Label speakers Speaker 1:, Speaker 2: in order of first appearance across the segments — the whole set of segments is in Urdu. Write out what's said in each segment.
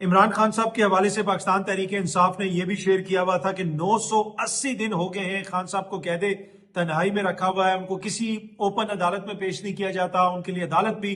Speaker 1: عمران خان صاحب کے حوالے سے پاکستان تحریک انصاف نے یہ بھی شیئر کیا ہوا تھا کہ 980 دن ہو گئے ہیں خان صاحب کو قید تنہائی میں رکھا ہوا ہے، ان کو کسی اوپن عدالت میں پیش نہیں کیا جاتا، ان کے لیے عدالت بھی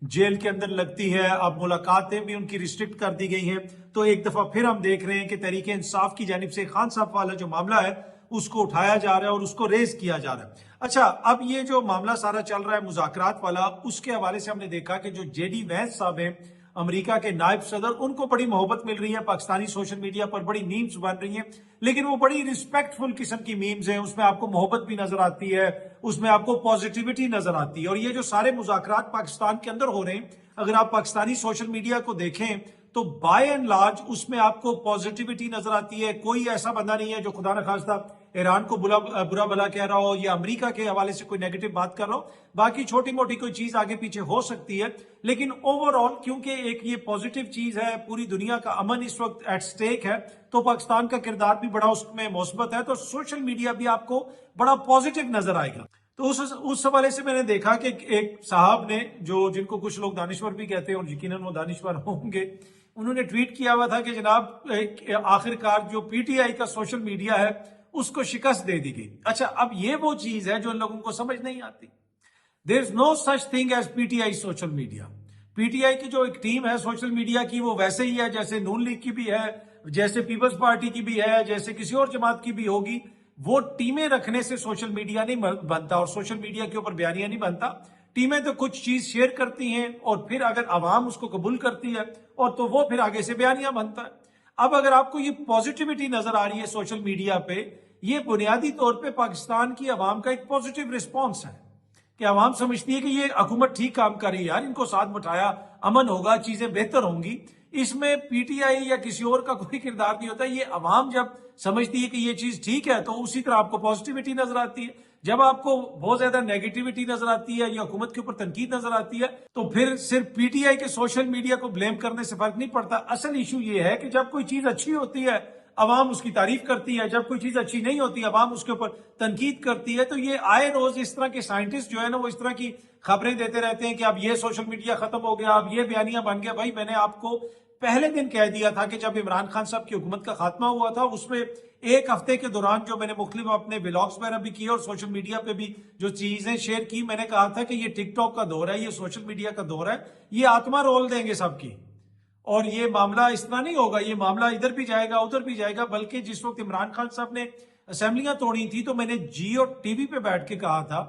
Speaker 1: جیل کے اندر لگتی ہے، اب ملاقاتیں بھی ان کی ریسٹرکٹ کر دی گئی ہیں۔ تو ایک دفعہ پھر ہم دیکھ رہے ہیں کہ تحریک انصاف کی جانب سے خان صاحب والا جو معاملہ ہے اس کو اٹھایا جا رہا ہے اور اس کو ریز کیا جا رہا ہے۔ اچھا، اب یہ جو معاملہ سارا چل رہا ہے مذاکرات والا، اس کے حوالے سے ہم نے دیکھا کہ جو جے ڈی وینس صاحب ہیں امریکہ کے نائب صدر، ان کو بڑی محبت مل رہی ہے، پاکستانی سوشل میڈیا پر بڑی میمز بن رہی ہیں، لیکن وہ بڑی ریسپیکٹفل قسم کی میمز ہیں، اس میں آپ کو محبت بھی نظر آتی ہے، اس میں آپ کو پازیٹیوٹی نظر آتی ہے۔ اور یہ جو سارے مذاکرات پاکستان کے اندر ہو رہے ہیں، اگر آپ پاکستانی سوشل میڈیا کو دیکھیں تو بائی اینڈ لارج اس میں آپ کو پازیٹیوٹی نظر آتی ہے۔ کوئی ایسا بندہ نہیں ہے جو خدا نخواستہ ایران کو برا بلا کہہ رہا ہو یا امریکہ کے حوالے سے کوئی نیگیٹو بات کر رہا ہو۔ باقی چھوٹی موٹی کوئی چیز آگے پیچھے ہو سکتی ہے، لیکن اوور آل کیونکہ ایک یہ پازیٹیو چیز ہے، پوری دنیا کا امن اس وقت ایٹ سٹیک ہے، تو پاکستان کا کردار بھی بڑا اس میں مثبت ہے، تو سوشل میڈیا بھی آپ کو بڑا پازیٹیو نظر آئے گا۔ تو اس حوالے سے میں نے دیکھا کہ ایک صاحب نے جن کو کچھ لوگ دانشور بھی کہتے ہیں اور یقیناً وہ دانشور ہوں گے، انہوں نے ٹویٹ کیا ہوا تھا کہ جناب آخرکار جو پی ٹی آئی کا سوشل میڈیا ہے اس کو شکست دے دی گئی۔ اچھا، اب یہ وہ چیز ہے جو ان لوگوں کو سمجھ نہیں آتی۔ There is no such thing as P T I social media. P T I کی جو ایک ٹیم ہے سوشل میڈیا کی، وہ ویسے ہی ہے جیسے نون لیگ کی بھی ہے، جیسے پیپلز پارٹی کی بھی ہے، جیسے کسی اور جماعت کی بھی ہوگی۔ وہ ٹیمیں رکھنے سے سوشل میڈیا نہیں بنتا اور سوشل میڈیا کے اوپر بیانیہ نہیں بنتا۔ ٹیمیں تو کچھ چیز شیئر کرتی ہیں اور پھر اگر عوام اس کو قبول کرتی ہے اور تو وہ پھر آگے سے بیانیہ بنتا ہے۔ اب اگر آپ کو یہ پازیٹیوٹی نظر آ رہی ہے سوشل میڈیا پہ، یہ بنیادی طور پہ پاکستان کی عوام کا ایک پازیٹیو رسپانس ہے کہ عوام سمجھتی ہے کہ یہ حکومت ٹھیک کام کر رہی ہے، یار ان کو ساتھ بٹھایا، امن ہوگا، چیزیں بہتر ہوں گی۔ اس میں پی ٹی آئی یا کسی اور کا کوئی کردار نہیں ہوتا۔ یہ عوام جب سمجھتی ہے کہ یہ چیز ٹھیک ہے تو اسی طرح آپ کو پازیٹیوٹی نظر آتی ہے۔ جب آپ کو بہت زیادہ نیگیٹیوٹی نظر آتی ہے یا حکومت کے اوپر تنقید نظر آتی ہے تو پھر صرف پی ٹی آئی کے سوشل میڈیا کو بلیم کرنے سے فرق نہیں پڑتا۔ اصل ایشو یہ ہے کہ جب کوئی چیز اچھی ہوتی ہے عوام اس کی تعریف کرتی ہے، جب کوئی چیز اچھی نہیں ہوتی عوام اس کے اوپر تنقید کرتی ہے۔ تو یہ آئے روز اس طرح کے سائنٹسٹ جو ہے نا وہ اس طرح کی خبریں دیتے رہتے ہیں کہ اب یہ سوشل میڈیا ختم ہو گیا، اب یہ بیانیہ بن گیا۔ بھائی، میں نے آپ کو پہلے دن کہہ دیا تھا کہ جب عمران خان صاحب کی حکومت کا خاتمہ ہوا تھا، اس میں ایک ہفتے کے دوران جو میں نے مختلف اپنے ولاگز وغیرہ بھی کیے اور سوشل میڈیا پہ بھی جو چیزیں شیئر کی، میں نے کہا تھا کہ یہ ٹک ٹاک کا دور ہے، یہ سوشل میڈیا کا دور ہے، یہ آتما رول دیں گے سب کی، اور یہ معاملہ اس طرح نہیں ہوگا، یہ معاملہ ادھر بھی جائے گا ادھر بھی جائے گا۔ بلکہ جس وقت عمران خان صاحب نے اسمبلیاں توڑی تھی تو میں نے جیو ٹی وی پہ بیٹھ کے کہا تھا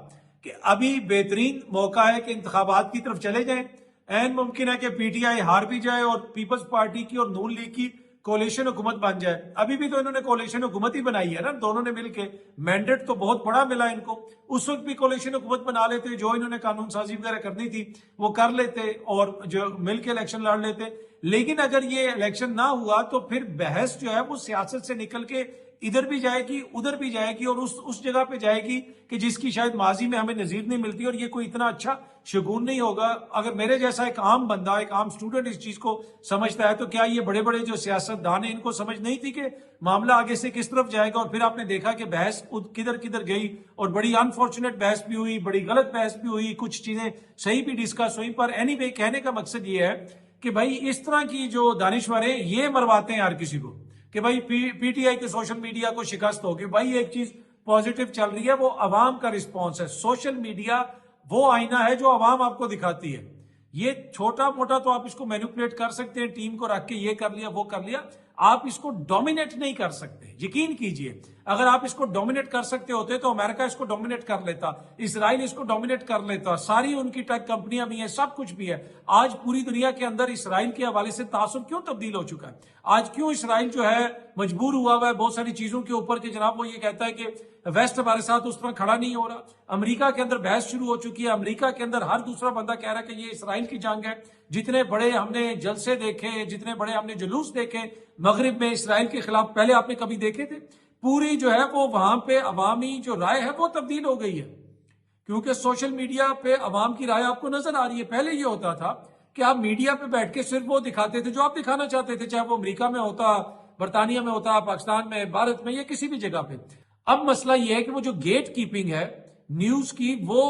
Speaker 1: کہ ابھی بہترین موقع ہے کہ انتخابات کی طرف چلے جائیں۔ این ممکن ہے کہ پی ٹی آئی ہار بھی جائے اور پیپلز پارٹی کی اور نون لیگ کی کولیشن حکومت بن جائے۔ ابھی بھی تو انہوں نے کولیشن حکومت ہی بنائی ہے نا، دونوں نے مل کے، مینڈیٹ تو بہت بڑا ملا ان کو۔ اس وقت بھی کولیشن حکومت بنا لیتے، جو انہوں نے قانون سازی وغیرہ کرنی تھی وہ کر لیتے اور جو مل کے الیکشن لڑ لیتے۔ لیکن اگر یہ الیکشن نہ ہوا تو پھر بحث جو ہے وہ سیاست سے نکل کے ادھر بھی جائے گی ادھر بھی جائے گی اور اس جگہ پہ جائے گی کہ جس کی شاید ماضی میں ہمیں نظیر نہیں ملتی، اور یہ کوئی اتنا اچھا شگون نہیں ہوگا۔ اگر میرے جیسا ایک عام بندہ، ایک عام سٹوڈنٹ اس چیز کو سمجھتا ہے تو کیا یہ بڑے بڑے جو سیاست دان ہیں ان کو سمجھ نہیں تھی کہ معاملہ آگے سے کس طرف جائے گا؟ اور پھر آپ نے دیکھا کہ بحث کدھر کدھر گئی اور بڑی انفارچونیٹ بحث بھی ہوئی، بڑی غلط بحث بھی ہوئی، کچھ چیزیں صحیح بھی ڈسکس ہوئی۔ پر اینی وے کہنے کا مقصد یہ ہے کہ بھائی اس طرح کی جو دانشور ہیں یہ مرواتے ہیں ہر کسی کو کہ بھائی پی ٹی آئی کے سوشل میڈیا کو شکست ہوگی۔ بھائی ایک چیز پازیٹیو چل رہی ہے، وہ عوام کا رسپانس ہے۔ سوشل میڈیا وہ آئینہ ہے جو عوام آپ کو دکھاتی ہے۔ یہ چھوٹا موٹا تو آپ اس کو مینیپولیٹ کر سکتے ہیں، ٹیم کو رکھ کے یہ کر لیا وہ کر لیا، آپ اس کو ڈومینیٹ نہیں کر سکتے۔ یقین کیجئے اگر آپ اس کو ڈومینیٹ کر سکتے ہوتے تو امریکہ اس کو ڈومینیٹ کر لیتا، اسرائیل اس کو ڈومینیٹ کر لیتا، ساری ان کی ٹیک کمپنیاں بھی ہیں، سب کچھ بھی ہے۔ آج پوری دنیا کے اندر اسرائیل کے حوالے سے تعصب کیوں تبدیل ہو چکا ہے؟ آج کیوں اسرائیل جو ہے مجبور ہوا ہے بہت ساری چیزوں کے اوپر کہ جناب وہ یہ کہتا ہے کہ ویسٹ ہمارے ساتھ اس طرح کھڑا نہیں ہو رہا۔ امریکہ کے اندر بحث شروع ہو چکی ہے، امریکہ کے اندر ہر دوسرا بندہ کہہ رہا ہے کہ یہ اسرائیل کی جنگ ہے۔ جتنے بڑے ہم نے جلسے دیکھے، جتنے بڑے ہم نے جلوس دیکھے مغرب میں اسرائیل کے خلاف، پہلے آپ نے کبھی دیکھے تھے؟ پوری جو ہے وہ وہاں پہ عوامی جو رائے ہے وہ تبدیل ہو گئی ہے، کیونکہ سوشل میڈیا پہ عوام کی رائے آپ کو نظر آ رہی ہے۔ پہلے یہ ہوتا تھا کہ آپ میڈیا پہ بیٹھ کے صرف وہ دکھاتے تھے جو آپ دکھانا چاہتے تھے، چاہے وہ امریکہ میں ہوتا، برطانیہ میں ہوتا، پاکستان میں، بھارت میں، یا کسی بھی جگہ پہ۔ اب مسئلہ یہ ہے کہ وہ جو گیٹ کیپنگ ہے نیوز کی، وہ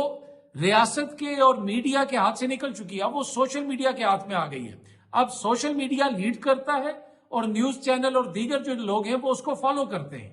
Speaker 1: ریاست کے اور میڈیا کے ہاتھ سے نکل چکی ہے، وہ سوشل میڈیا کے ہاتھ میں آ گئی ہے۔
Speaker 2: اب سوشل میڈیا لیڈ کرتا ہے اور نیوز چینل اور دیگر جو لوگ ہیں وہ اس کو فالو کرتے ہیں،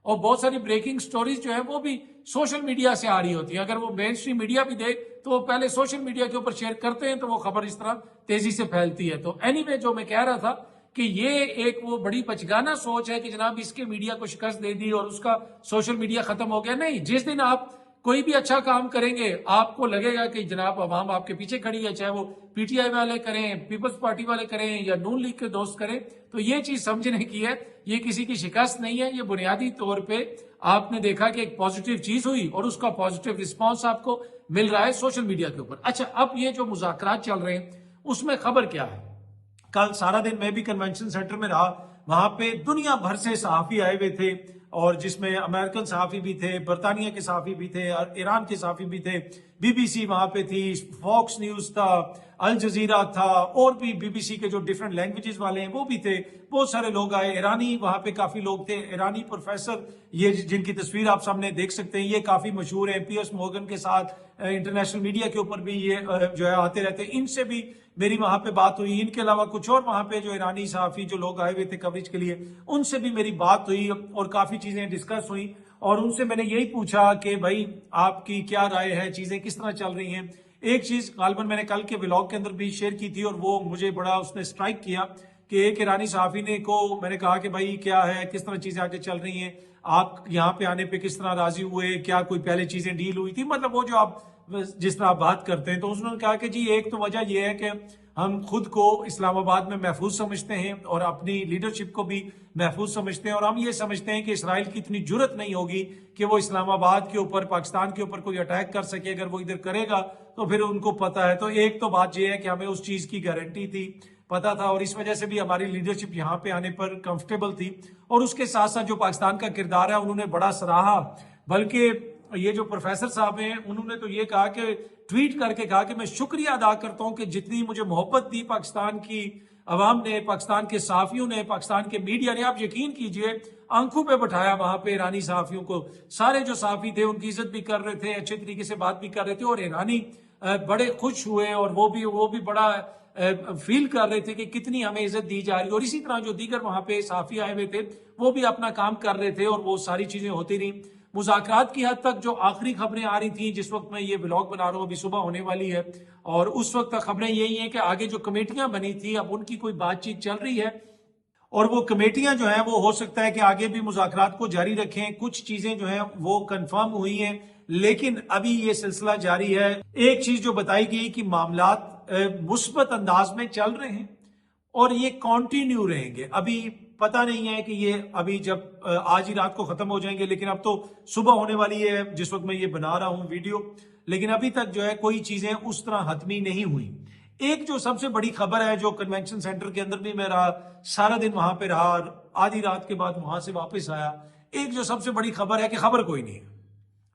Speaker 2: اور بہت ساری بریکنگ سٹوریز جو ہیں وہ بھی سوشل میڈیا سے آ رہی ہوتی ہیں. اگر وہ مین اسٹریم میڈیا بھی دے تو وہ پہلے سوشل میڈیا کے اوپر شیئر کرتے ہیں، تو وہ خبر اس طرح تیزی سے پھیلتی ہے. تو اینی وے جو میں کہہ رہا تھا کہ یہ ایک وہ بڑی بچگانہ سوچ ہے کہ جناب اس کے میڈیا کو شکست دے دی اور اس کا سوشل میڈیا ختم ہو گیا. نہیں، جس دن آپ کوئی بھی اچھا کام کریں گے آپ کو لگے گا کہ جناب عوام آپ کے پیچھے کھڑی ہے، چاہے وہ پی ٹی آئی والے کریں، پیپلز پارٹی والے کریں یا نون لیگ کے دوست کریں. تو یہ چیز سمجھنے کی ہے، یہ کسی کی شکست نہیں ہے، یہ بنیادی طور پہ آپ نے دیکھا کہ ایک پازیٹیو چیز ہوئی اور اس کا پازیٹیو رسپانس آپ کو مل رہا ہے سوشل میڈیا کے اوپر. اچھا، اب یہ جو مذاکرات چل رہے ہیں اس میں خبر کیا ہے؟
Speaker 1: کل سارا دن میں بھی کنونشن سینٹر میں رہا، وہاں پہ دنیا بھر سے صحافی آئے ہوئے تھے، اور جس میں امریکن صحافی بھی تھے، برطانیہ کے صحافی بھی تھے، اور ایران کے صحافی بھی تھے. بی بی سی وہاں پہ تھی، فاکس نیوز تھا، الجزیرہ تھا، اور بھی بی بی سی کے جو ڈیفرنٹ لینگویجز والے ہیں وہ بھی تھے. بہت سارے لوگ آئے، ایرانی وہاں پہ کافی لوگ تھے. ایرانی پروفیسر یہ جن کی تصویر آپ سامنے دیکھ سکتے ہیں، یہ کافی مشہور ہیں، پیئرس مورگن کے ساتھ انٹرنیشنل میڈیا کے اوپر بھی یہ جو ہے آتے رہتے ہیں. ان سے بھی میری وہاں پہ بات ہوئی. ان کے علاوہ کچھ اور وہاں پہ جو ایرانی صحافی جو لوگ آئے ہوئے تھے کوریج کے لیے، ان سے بھی میری بات ہوئی اور کافی چیزیں ڈسکس ہوئی. اور ان سے میں نے یہی پوچھا کہ بھائی آپ کی کیا رائے ہے، چیزیں کس طرح چل رہی ہیں. ایک چیز غالباً میں نے کل کے ولاگ کے اندر بھی شیئر کی تھی اور وہ مجھے بڑا اس نے اسٹرائک کیا کہ ایک ایرانی صحافی نے میں نے کہا کہ بھائی کیا ہے، کس طرح چیزیں آگے چل رہی ہیں، آپ یہاں پہ آنے پہ کس طرح راضی ہوئے، کیا کوئی پہلے چیزیں ڈیل ہوئی تھی، مطلب وہ جو آپ جس طرح بات کرتے ہیں. تو انہوں نے کہا کہ جی ایک تو وجہ یہ ہے کہ ہم خود کو اسلام آباد میں محفوظ سمجھتے ہیں اور اپنی لیڈرشپ کو بھی محفوظ سمجھتے ہیں، اور ہم یہ سمجھتے ہیں کہ اسرائیل کی اتنی جرت نہیں ہوگی کہ وہ اسلام آباد کے اوپر، پاکستان کے اوپر کوئی اٹیک کر سکے. اگر وہ ادھر کرے گا تو پھر ان کو پتا ہے. تو ایک تو بات یہ ہے کہ ہمیں اس چیز کی گارنٹی تھی، پتا تھا، اور اس وجہ سے بھی ہماری لیڈرشپ یہاں پہ آنے پر کمفرٹیبل تھی. اور اس کے ساتھ ساتھ جو پاکستان کا کردار ہے انہوں نے بڑا سراہا. بلکہ یہ جو پروفیسر صاحب ہیں انہوں نے تو یہ کہا کہ ٹویٹ کر کے کہا کہ میں شکریہ ادا کرتا ہوں کہ جتنی مجھے محبت دی پاکستان کی عوام نے، پاکستان کے صحافیوں نے، پاکستان کے میڈیا نے. آپ یقین کیجئے آنکھوں پہ بٹھایا وہاں پہ ایرانی صحافیوں کو. سارے جو صحافی تھے ان کی عزت بھی کر رہے تھے، اچھے طریقے سے بات بھی کر رہے تھے، اور ایرانی بڑے خوش ہوئے اور وہ بھی بڑا فیل کر رہے تھے کہ کتنی ہمیں عزت دی جا رہی ہے. اور اسی طرح جو دیگر وہاں پہ صحافی آئے ہوئے تھے وہ بھی اپنا کام کر رہے تھے اور وہ ساری چیزیں ہوتی رہیں. مذاکرات کی حد تک جو آخری خبریں آ رہی تھیں جس وقت میں یہ ولاگ بنا رہا ہوں، ابھی صبح ہونے والی ہے، اور اس وقت تک خبریں یہی ہیں کہ آگے جو کمیٹیاں بنی تھی اب ان کی کوئی بات چیت چل رہی ہے، اور وہ کمیٹیاں جو ہیں وہ ہو سکتا ہے کہ آگے بھی مذاکرات کو جاری رکھیں. کچھ چیزیں جو ہیں وہ کنفرم ہوئی ہیں لیکن ابھی یہ سلسلہ جاری ہے. ایک چیز جو بتائی گئی کہ معاملات مثبت انداز میں چل رہے ہیں اور یہ کنٹینیو رہیں گے. ابھی پتہ نہیں ہے کہ یہ ابھی جب آج ہی رات کو ختم ہو جائیں گے، لیکن اب تو صبح ہونے والی ہے جس وقت میں یہ بنا رہا ہوں ویڈیو، لیکن ابھی تک جو ہے کوئی چیزیں اس طرح حتمی نہیں ہوئی. ایک جو سب سے بڑی خبر ہے جو کنونشن سینٹر کے اندر بھی میں رہا، سارا دن وہاں پہ رہا، آدھی رات کے بعد وہاں سے واپس آیا. ایک جو سب سے بڑی خبر ہے کہ خبر کوئی نہیں ہے.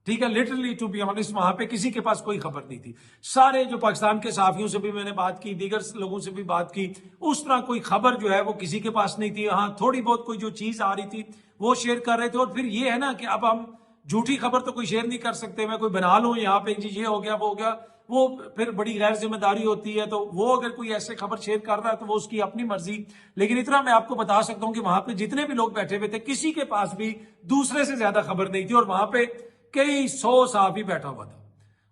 Speaker 1: ٹھیک ہے، لٹرلی ٹو بی آنسٹ وہاں پہ کسی کے پاس کوئی خبر نہیں تھی. سارے جو پاکستان کے صحافیوں سے بھی میں نے بات کی، دیگر لوگوں سے بھی بات کی، اس طرح کوئی خبر جو ہے وہ کسی کے پاس نہیں تھی. ہاں تھوڑی بہت کوئی جو چیز آ رہی تھی وہ شیئر کر رہے تھے. اور پھر یہ ہے نا کہ اب ہم جھوٹی خبر تو کوئی شیئر نہیں کر سکتے. میں کوئی بنا لوں یہاں پہ جی یہ ہو گیا وہ ہو گیا، وہ پھر بڑی غیر ذمہ داری ہوتی ہے. تو وہ اگر کوئی ایسے خبر شیئر کر رہا ہے تو وہ اس کی اپنی مرضی. لیکن اتنا میں آپ کو بتا سکتا ہوں کہ وہاں پہ جتنے بھی لوگ بیٹھے ہوئے تھے کسی کے پاس بھی دوسرے سے زیادہ خبر نہیں تھی، اور وہاں پہ کئی 100 صحافی بیٹھا ہوا تھا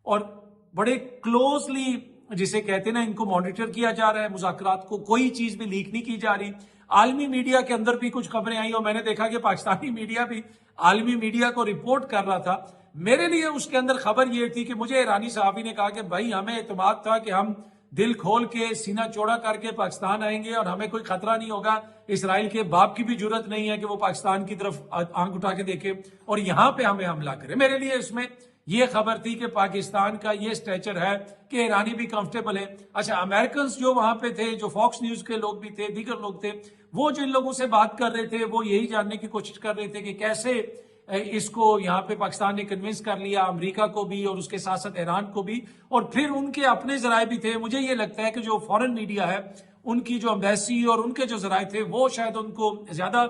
Speaker 1: اور بڑے کلوزلی جسے کہتے ہیں نا ان کو مانیٹر کیا جا رہا ہے مذاکرات کو. کوئی چیز بھی لیک نہیں کی جا رہی. عالمی میڈیا کے اندر بھی کچھ خبریں آئیں اور میں نے دیکھا کہ پاکستانی میڈیا بھی عالمی میڈیا کو رپورٹ کر رہا تھا. میرے لیے اس کے اندر خبر یہ تھی کہ مجھے ایرانی صحافی نے کہا کہ بھائی ہمیں اعتماد تھا کہ ہم دل کھول کے سینہ چوڑا کر کے پاکستان آئیں گے اور ہمیں کوئی خطرہ نہیں ہوگا. اسرائیل کے باپ کی بھی جرت نہیں ہے کہ وہ پاکستان کی طرف آنکھ اٹھا کے دیکھے اور یہاں پہ ہمیں حملہ کرے. میرے لیے اس میں یہ خبر تھی کہ پاکستان کا یہ سٹیچر ہے کہ ایرانی بھی کمفرٹیبل ہے. اچھا، امریکنز جو وہاں پہ تھے، جو فاکس نیوز کے لوگ بھی تھے، دیگر لوگ تھے، وہ جن لوگوں سے بات کر رہے تھے وہ یہی جاننے کی کوشش کر رہے تھے کہ کیسے اس کو یہاں پہ پاکستان نے کنونس کر لیا، امریکہ کو بھی اور اس کے ساتھ ساتھ ایران کو بھی. اور پھر ان کے اپنے ذرائع بھی تھے. مجھے یہ لگتا ہے کہ جو فورن میڈیا ہے ان کی جو امبیسی اور ان کے جو ذرائع تھے وہ شاید ان کو زیادہ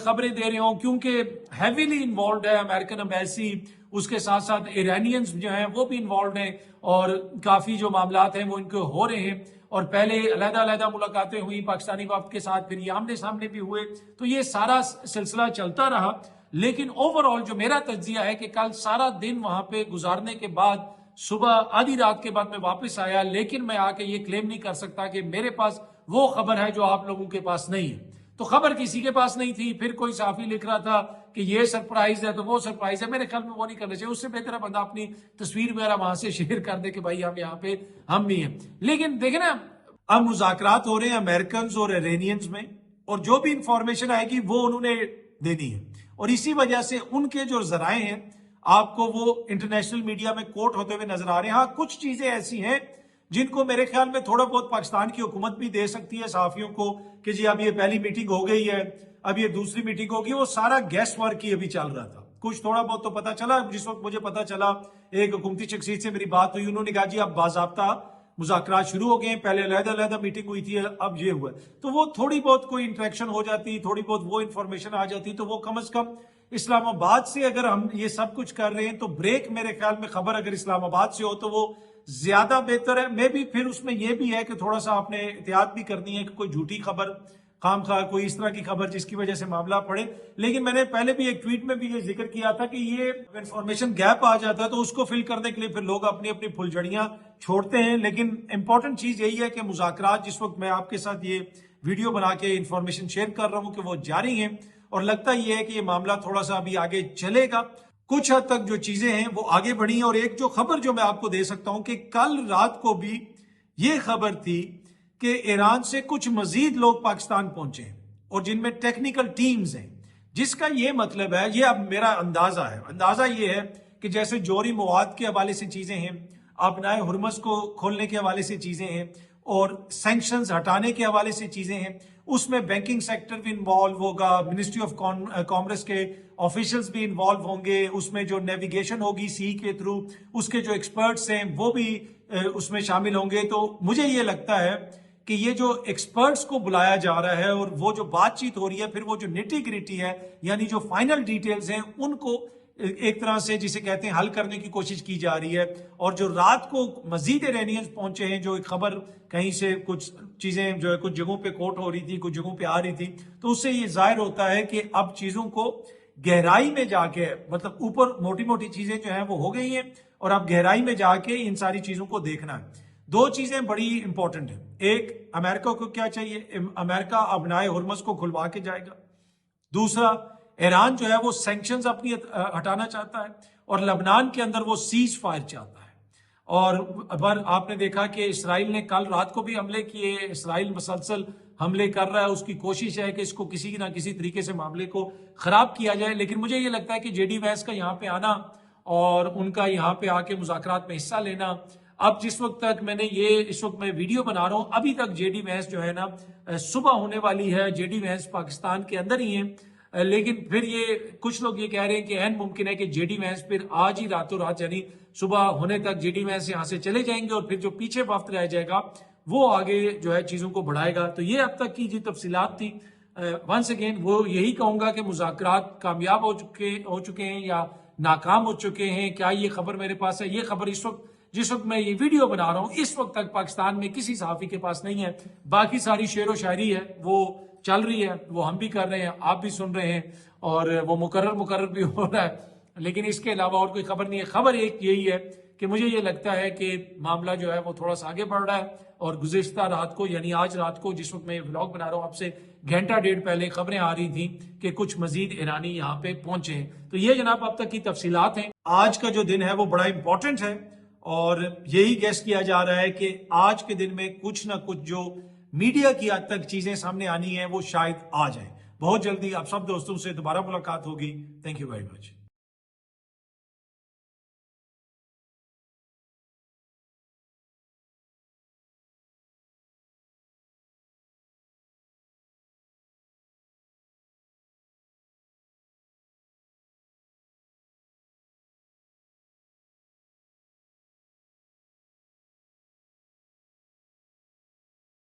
Speaker 1: خبریں دے رہے ہوں، کیونکہ ہیویلی انوالوڈ ہے امریکن امبیسی، اس کے ساتھ ساتھ ایرانینز جو ہیں وہ بھی انوالوڈ ہیں اور کافی جو معاملات ہیں وہ ان کے ہو رہے ہیں.
Speaker 2: اور پہلے علیحدہ علیحدہ ملاقاتیں ہوئی پاکستانی وفد کے ساتھ، پھر یہ آمنے سامنے بھی ہوئے، تو یہ سارا سلسلہ چلتا رہا. لیکن اوور آل جو میرا تجزیہ ہے کہ کل سارا دن وہاں پہ گزارنے کے بعد صبح آدھی رات کے بعد میں واپس آیا، لیکن میں آ کے یہ کلیم نہیں کر سکتا کہ میرے پاس وہ خبر ہے جو آپ لوگوں کے پاس نہیں ہے. تو خبر کسی کے پاس نہیں تھی. پھر کوئی صحافی لکھ رہا تھا کہ یہ سرپرائز ہے تو وہ سرپرائز ہے. میرے خیال میں وہ نہیں کرنا چاہیے. اس سے بہتر ہے بندہ اپنی تصویر وغیرہ وہاں سے شیئر کر دے کہ بھائی ہم یہاں پہ ہم بھی ہیں. لیکن دیکھیں نا،
Speaker 1: اب مذاکرات ہو رہے ہیں امریکنز اور ایرانیئنز میں، اور جو بھی انفارمیشن آئے گی وہ انہوں نے دینی ہے، اور اسی وجہ سے ان کے جو ذرائع ہیں آپ کو وہ انٹرنیشنل میڈیا میں کوٹ ہوتے ہوئے نظر آ رہے ہیں. ہاں کچھ چیزیں ایسی ہیں جن کو میرے خیال میں تھوڑا بہت پاکستان کی حکومت بھی دے سکتی ہے صحافیوں کو کہ جی اب یہ پہلی میٹنگ ہو گئی ہے، اب یہ دوسری میٹنگ ہوگی. وہ سارا گیس ورک ہی ابھی چل رہا تھا. کچھ تھوڑا بہت تو پتا چلا. جس وقت مجھے پتا چلا، ایک حکومتی شخصیت سے میری بات ہوئی، انہوں نے کہا جی اب باضابطہ مذاکرات شروع ہو گئے ہیں، پہلے علیحدہ علیحدہ میٹنگ ہوئی تھی، اب یہ ہوا. تو وہ تھوڑی بہت کوئی انٹریکشن ہو جاتی، تھوڑی بہت وہ انفارمیشن آ جاتی، تو وہ کم از کم اسلام آباد سے اگر ہم یہ سب کچھ کر رہے ہیں تو بریک میرے خیال میں خبر اگر اسلام آباد سے ہو تو وہ زیادہ بہتر ہے. میں بھی پھر اس میں یہ بھی ہے کہ تھوڑا سا آپ نے احتیاط بھی کرنی ہے کہ کوئی جھوٹی خبر، خام خواہ کوئی اس طرح کی خبر جس کی وجہ سے معاملہ پڑے. لیکن میں نے پہلے بھی ایک ٹویٹ میں بھی یہ ذکر کیا تھا کہ یہ انفارمیشن گیپ آ جاتا ہے تو اس کو فل کرنے کے لیے پھر لوگ اپنی اپنی پھلجھڑیاں چھوڑتے ہیں. لیکن امپورٹنٹ چیز یہی ہے کہ مذاکرات جس وقت میں آپ کے ساتھ یہ ویڈیو بنا کے انفارمیشن شیئر کر رہا ہوں کہ وہ جاری ہیں، اور لگتا یہ ہے کہ یہ معاملہ تھوڑا سا ابھی آگے چلے گا. کچھ حد تک جو چیزیں ہیں وہ آگے بڑھی ہیں. اور ایک جو خبر جو میں آپ کو دے سکتا ہوں کہ کل رات کو بھی یہ خبر تھی کہ ایران سے کچھ مزید لوگ پاکستان پہنچے ہیں اور جن میں ٹیکنیکل ٹیمز ہیں، جس کا یہ مطلب ہے، یہ اب میرا اندازہ یہ ہے کہ جیسے جوہری مواد کے حوالے سے چیزیں ہیں، آبنائے ہرمز کو کھولنے کے حوالے سے چیزیں ہیں، اور سینکشنز ہٹانے کے حوالے سے چیزیں ہیں، اس میں بینکنگ سیکٹر بھی انوالو ہوگا، منسٹری آف کامرس کے آفیشلز بھی انوالو ہوں گے، اس میں جو نیویگیشن ہوگی سی کے تھرو اس کے جو ایکسپرٹس ہیں وہ بھی اس میں شامل ہوں گے. تو مجھے یہ لگتا ہے کہ یہ جو ایکسپرٹس کو بلایا جا رہا ہے اور وہ جو بات چیت ہو رہی ہے، پھر وہ جو نیٹی گریٹی ہے یعنی جو فائنل ڈیٹیلز ہیں ان کو ایک طرح سے جسے کہتے ہیں حل کرنے کی کوشش کی جا رہی ہے. اور جو رات کو مزید ایرانیئنز پہنچے ہیں، جو ایک خبر کہیں سے کچھ چیزیں جو ہے کچھ جگہوں پہ کوٹ ہو رہی تھی، کچھ جگہوں پہ آ رہی تھی، تو اس سے یہ ظاہر ہوتا ہے کہ اب چیزوں کو گہرائی میں جا کے، مطلب اوپر موٹی موٹی چیزیں جو ہیں وہ ہو گئی ہیں اور اب گہرائی میں جا کے ان ساری چیزوں کو دیکھنا ہے. دو چیزیں بڑی امپورٹنٹ ہیں. ایک، امریکہ کو کیا چاہیے؟ امریکہ ابنائے ہرمز کو کھلوا کے جائے گا. دوسرا، ایران جو ہے وہ سینکشنز اپنی ہٹانا چاہتا ہے اور لبنان کے اندر وہ سیز فائر چاہتا ہے. اور آپ نے دیکھا کہ اسرائیل نے کل رات کو بھی حملے کیے. اسرائیل مسلسل حملے کر رہا ہے، اس کی کوشش ہے کہ اس کو کسی نہ کسی طریقے سے معاملے کو خراب کیا جائے. لیکن مجھے یہ لگتا ہے کہ جے ڈی وینس کا یہاں پہ آنا اور ان کا یہاں پہ آ کے مذاکرات میں حصہ لینا، اب جس وقت تک اس وقت میں ویڈیو بنا رہا ہوں، ابھی تک جے ڈی وینس جو ہے نا صبح ہونے والی ہے. جے ڈی وینس پاکستان کے اندر ہی ہیں، لیکن پھر یہ کچھ لوگ یہ کہہ رہے ہیں کہ عین ممکن ہے کہ جے ڈی وینس پھر آج ہی راتوں رات یعنی صبح ہونے تک جے ڈی وینس یہاں سے چلے جائیں گے اور پھر جو پیچھے وفد رہ جائے گا وہ آگے جو ہے چیزوں کو بڑھائے گا. تو یہ اب تک کی جو تفصیلات تھی. ونس اگین وہ یہی کہوں گا کہ مذاکرات کامیاب ہو چکے ہیں یا ناکام ہو چکے ہیں. کیا یہ خبر میرے پاس ہے؟ یہ خبر جس وقت میں یہ ویڈیو بنا رہا ہوں اس وقت تک پاکستان میں کسی صحافی کے پاس نہیں ہے. باقی ساری شعر و شاعری ہے وہ چل رہی ہے، وہ ہم بھی کر رہے ہیں، آپ بھی سن رہے ہیں، اور وہ مقرر بھی ہو رہا ہے. لیکن اس کے علاوہ اور کوئی خبر نہیں ہے. خبر ایک یہی ہے کہ مجھے یہ لگتا ہے کہ معاملہ جو ہے وہ تھوڑا سا آگے بڑھ رہا ہے. اور گزشتہ رات کو یعنی آج رات کو جس وقت میں یہ ولاگ بنا رہا ہوں اب سے گھنٹہ ڈیڑھ پہلے خبریں آ رہی تھیں کہ کچھ مزید ایرانی یہاں پہ پہنچے ہیں. تو یہ جناب اب تک کی تفصیلات ہیں. آج کا جو دن ہے وہ بڑا امپورٹنٹ ہے اور یہی گیس کیا جا رہا ہے کہ آج کے دن میں کچھ نہ کچھ جو میڈیا کی حد تک چیزیں سامنے آنی ہیں وہ شاید آ جائیں. بہت جلدی آپ سب دوستوں سے دوبارہ ملاقات ہوگی. Thank you very much.